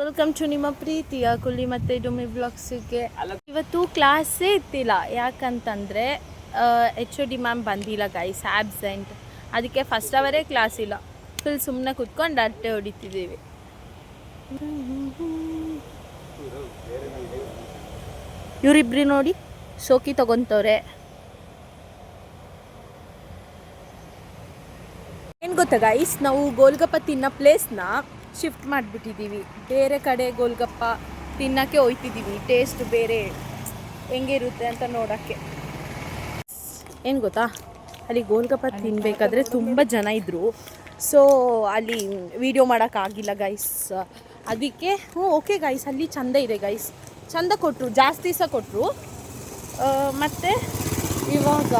Welcome to ನಿಮ್ಮ ಪ್ರೀತಿಯ ಕುಲಿ ಮತ್ತು ಡುಮ್ಮಿ ಬ್ಲಾಗ್ಸಿಗೆ. ಇವತ್ತು ಕ್ಲಾಸೇ ಇತ್ತಿಲ್ಲ, ಯಾಕಂತಂದರೆ HOD ಮ್ಯಾಮ್ ಬಂದಿಲ್ಲ ಗೈಸ್, ಆಬ್ಸೆಂಟ್. ಅದಕ್ಕೆ ಫಸ್ಟ್ ಅವರೇ ಕ್ಲಾಸ್ ಇಲ್ಲ, ಫುಲ್ ಸುಮ್ಮನೆ ಕುತ್ಕೊಂಡು ಅಟ್ಟೆ ಹೊಡಿತಿದ್ದೀವಿ. ಇವರಿಬ್ರು ನೋಡಿ ಶೋಕಿ ತಗೊತವ್ರೆ. ಏನು ಗೊತ್ತಾ ಗೈಸ್, ನಾವು ಗೋಲ್ಗಪ್ಪ ತಿನ್ನೋ ಪ್ಲೇಸ್ನ ಶಿಫ್ಟ್ ಮಾಡಿಬಿಟ್ಟಿದ್ದೀವಿ. ಬೇರೆ ಕಡೆ ಗೋಲ್ಗಪ್ಪ ತಿನ್ನೋಕ್ಕೆ ಹೋಯ್ತಿದ್ದೀವಿ, ಟೇಸ್ಟ್ ಬೇರೆ ಹೆಂಗಿರುತ್ತೆ ಅಂತ ನೋಡೋಕ್ಕೆ. ಏನು ಗೊತ್ತಾ, ಅಲ್ಲಿ ಗೋಲ್ಗಪ್ಪ ತಿನ್ನಬೇಕಾದ್ರೆ ತುಂಬ ಜನ ಇದ್ದರು. ಸೊ ಅಲ್ಲಿ ವಿಡಿಯೋ ಮಾಡೋಕ್ಕಾಗಿಲ್ಲ ಗೈಸ್. ಅದಕ್ಕೆ ಓಕೆ ಗೈಸ್, ಅಲ್ಲಿ ಚಂದ ಇದೆ ಗೈಸ್, ಚಂದ ಕೊಟ್ಟರು, ಜಾಸ್ತಿ ಸಹ ಕೊಟ್ಟರು. ಮತ್ತು ಇವಾಗ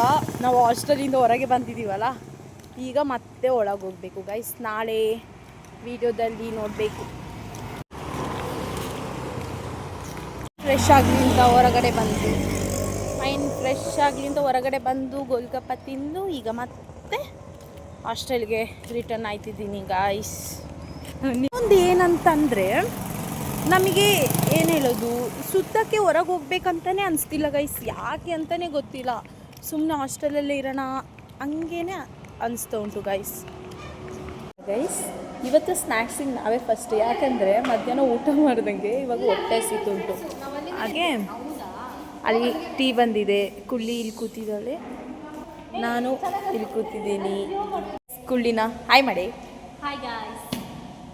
ನಾವು ಹಾಸ್ಟೆಲಿಂದ ಹೊರಗೆ ಬಂದಿದ್ದೀವಲ್ಲ, ಈಗ ಮತ್ತೆ ಒಳಗೆ ಹೋಗಬೇಕು ಗೈಸ್. ನಾಳೆ ವಿಡಿಯೋದಲ್ಲಿ ನೋಡಬೇಕು. ಫ್ರೆಶ್ ಆಗಲಿಂದ ಹೊರಗಡೆ ಬಂದು ಹೊರಗಡೆ ಬಂದು ಗೋಲ್ಗಪ್ಪ ತಿಂದು ಈಗ ಮತ್ತೆ ಹಾಸ್ಟೆಲ್ಗೆ ರಿಟರ್ನ್ ಆಯ್ತಿದ್ದೀನಿ ಗಾಯ್ಸ್. ಒಂದು ಏನಂತಂದರೆ, ನಮಗೆ ಏನು ಹೇಳೋದು, ಸುತ್ತಕ್ಕೆ ಹೊರಗೆ ಹೋಗ್ಬೇಕಂತಲೇ ಅನಿಸ್ತಿಲ್ಲ ಗೈಸ್. ಯಾಕೆ ಅಂತಲೇ ಗೊತ್ತಿಲ್ಲ, ಸುಮ್ಮನೆ ಹಾಸ್ಟೆಲಲ್ಲೇ ಇರೋಣ ಹಂಗೇನೆ ಅನಿಸ್ತಾ ಉಂಟು ಗೈಸ್. ಇವತ್ತು ಸ್ನ್ಯಾಕ್ಸಿಗೆ ನಾವೇ ಫಸ್ಟ್, ಯಾಕಂದರೆ ಮಧ್ಯಾಹ್ನ ಊಟ ಮಾಡ್ದಂಗೆ ಇವಾಗ ಹೊಟ್ಟೆ ಸಿತ್ತುಂಟು. ಹಾಗೆ ಅಲ್ಲಿ ಟೀ ಬಂದಿದೆ, ಕುಳ್ಳಿ ಇಲ್ಲಿ ಕೂತಿದ್ದಾಳೆ, ನಾನು ಇಲ್ಲಿ ಕೂತಿದ್ದೀನಿ. ಕುಳ್ಳಿನ ಹಾಯ್ ಮಾಡಿ. ಹಾಯ್ ಗಾಯ್ಸ್,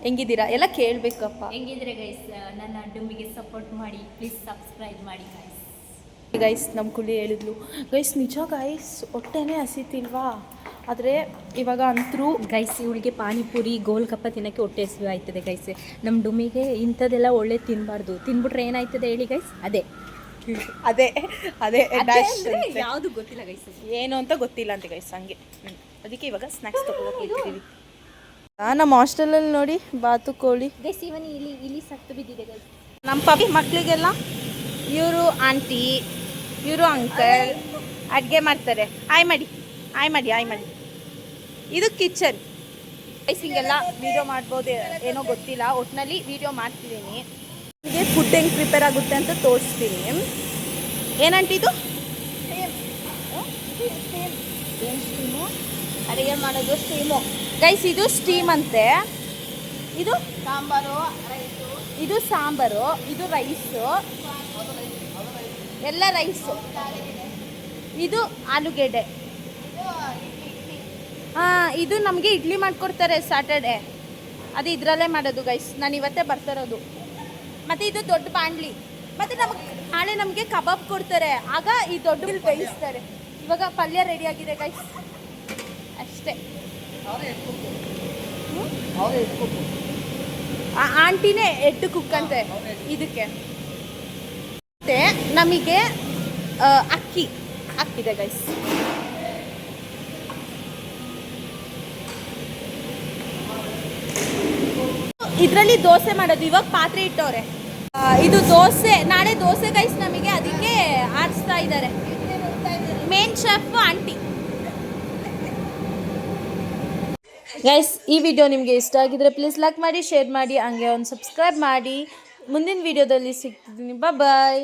ಹೆಂಗಿದ್ದೀರಾ ಎಲ್ಲ ಕೇಳಬೇಕಪ್ಪ. ಹೆಂಗಿದ್ರೆ ಗೈಸ್, ನನ್ನ ಡುಮ್ಮಿಗೆ ಸಪೋರ್ಟ್ ಮಾಡಿ, ಪ್ಲೀಸ್ ಸಬ್ಸ್ಕ್ರೈಬ್ ಮಾಡಿ ಗೈಸ್. ನಮ್ಮ ಕುಳ್ಳಿ ಹೇಳಿದ್ಲು ಗೈಸ್, ನಿಜ ಗೈಸ್ ಹೊಟ್ಟೆನೇ ಹಸಿತಿಲ್ವಾ, ಆದರೆ ಇವಾಗ ಅಂತರೂ ಗೈಸ್ ಇವಳಿಗೆ ಪಾನಿಪುರಿ ಗೋಲ್ಗಪ್ಪ ತಿನ್ನೋಕ್ಕೆ ಹೊಟ್ಟೆ ಹಸಿವು ಆಯ್ತದೆ ಗೈಸ್. ನಮ್ಮ ಡುಮ್ಮಿಗೆ ಇಂಥದ್ದೆಲ್ಲ ಒಳ್ಳೆ ತಿನ್ನಬಾರ್ದು, ತಿನ್ಬಿಟ್ರೆ ಏನಾಯ್ತದೆ ಹೇಳಿ ಗೈಸ್? ಅದೇ ಯಾವುದು ಗೊತ್ತಿಲ್ಲ ಗೈಸ್, ಏನು ಅಂತ ಗೊತ್ತಿಲ್ಲ ಅಂತ ಗೈಸ್. ಹಂಗೆ ಅದಕ್ಕೆ ಇವಾಗ ಸ್ನ್ಯಾಕ್ಸ್ ತೊಗೊಳ್ತೀವಿ. ನಮ್ಮ ಹಾಸ್ಟೆಲಲ್ಲಿ ನೋಡಿ ಬಾತುಕೋಳಿ ಗೈಸ್, ಇವನ್ ಇಲ್ಲಿ ಸತ್ತು ಬಿದ್ದಿದೆ ಗೈಸ್. ನಮ್ಮ ಮಕ್ಕಳಿಗೆಲ್ಲ ಇವರು ಆಂಟಿ, ಇವರು ಅಂಕಲ್ ಅಡುಗೆ ಮಾಡ್ತಾರೆ. ಆಯ್ ಮಾಡಿ. ಇದು ಕಿಚನ್ ಗೈಸ್. ಹಿಂಗೆಲ್ಲ ವೀಡಿಯೋ ಮಾಡ್ಬೋದು ಏನೋ ಗೊತ್ತಿಲ್ಲ, ಒಟ್ಟಿನಲ್ಲಿ ವೀಡಿಯೋ ಮಾಡ್ತಿದ್ದೀನಿ. ನಿಮಗೆ ಫುಡ್ ಹೆಂಗೆ ಪ್ರಿಪೇರ್ ಆಗುತ್ತೆ ಅಂತ ತೋರಿಸ್ತೀನಿ. ಏನಂಟಿದು ಏನು ಸ್ಟೀಮು ಅಡುಗೆ ಮಾಡೋದು? ಸ್ಟೀಮು ಗೈಸ್, ಇದು ಸ್ಟೀಮ್ ಅಂತೆ. ಇದು ಸಾಂಬಾರು, ಇದು ರೈಸು, ಎಲ್ಲ ರೈಸು. ಇದು ಆಲೂಗೆಡ್ಡೆ. ಇದು ನಮಗೆ ಇಡ್ಲಿ ಮಾಡಿಕೊಡ್ತಾರೆ ಸ್ಯಾಟರ್ಡೆ, ಅದು ಇದರಲ್ಲೇ ಮಾಡೋದು ಗೈಸ್. ನಾನು ಇವತ್ತೇ ಬರ್ತಾಯಿರೋದು. ಮತ್ತು ಇದು ದೊಡ್ಡ ಬಾಣಲಿ. ಮತ್ತು ನಾಳೆ ನಮಗೆ ಕಬಾಬ್ ಕೊಡ್ತಾರೆ, ಆಗ ಈ ದೊಡ್ಡ ಬೇಯಿಸ್ತಾರೆ. ಇವಾಗ ಪಲ್ಯ ರೆಡಿಯಾಗಿದೆ ಗೈಸ್, ಅಷ್ಟೇ. ಆಂಟಿನೇ ಎಟ್ಟು ಕುಕ್ ಅಂತೆ ಇದಕ್ಕೆ. ಮತ್ತು ನಮಗೆ ಅಕ್ಕಿದೆ ಗೈಸ್. ಇದರಲ್ಲಿ ದೋಸೆ ಮಾಡೋದು, ಇವಾಗ ಪಾತ್ರೆ ಇಟ್ಟವ್ರೆ. ಇದು ದೋಸೆ, ನಾಳೆ ದೋಸೆ ಗೈಸ್ ನಮಗೆ, ಅದಕ್ಕೆ ಆಡಿಸ್ತಾ ಇದ್ದಾರೆ. Main chef aunty. ಗೈಸ್, ಈ ವಿಡಿಯೋ ನಿಮಗೆ ಇಷ್ಟ ಆಗಿದ್ರೆ ಪ್ಲೀಸ್ ಲೈಕ್ ಮಾಡಿ, ಶೇರ್ ಮಾಡಿ, ಹಂಗೆ ಒಂದು ಸಬ್ಸ್ಕ್ರೈಬ್ ಮಾಡಿ. ಮುಂದಿನ ವಿಡಿಯೋದಲ್ಲಿ ಸಿಗ್ತಿದ್ದೀನಿ. ಬಾಯ್.